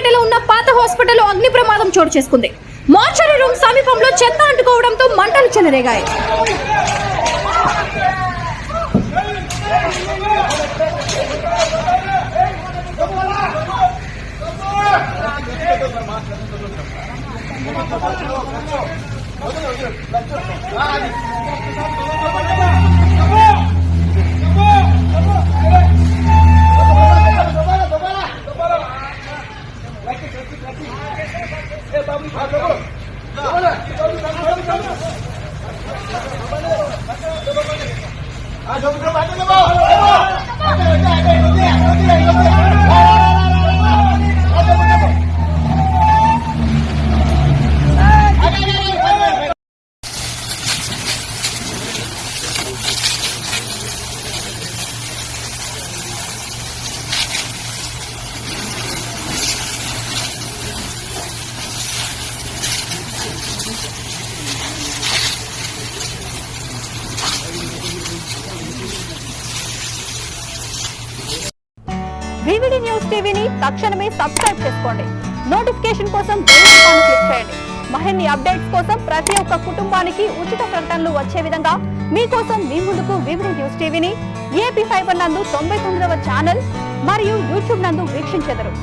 బయటలో ఉన్న పాత హాస్పిటల్లో అగ్ని ప్రమాదం చోటు చేసుకుంది. మార్చరీ రూమ్ సమీపంలో చెత్త అంటుకోవడంతో మంటలు చెలరేగాయి. వివిడి న్యూస్ టీవీని తక్షణమే సబ్స్క్రైబ్ చేసుకోండి. నోటిఫికేషన్ కోసం బెల్ ఐకాన్ క్లిక్ చేయండి. మరిన్ని అప్డేట్స్ కోసం ప్రతి ఒక్క కుటుంబానికి ఉచిత ప్రకటనలు వచ్చే విధంగా మీకోసం మీ ముందుకు వివిడి న్యూస్ టీవీని ఏపీ ఫైబర్ నందు 99వ ఛానల్ మరియు యూట్యూబ్ నందు వీక్షించెదరు.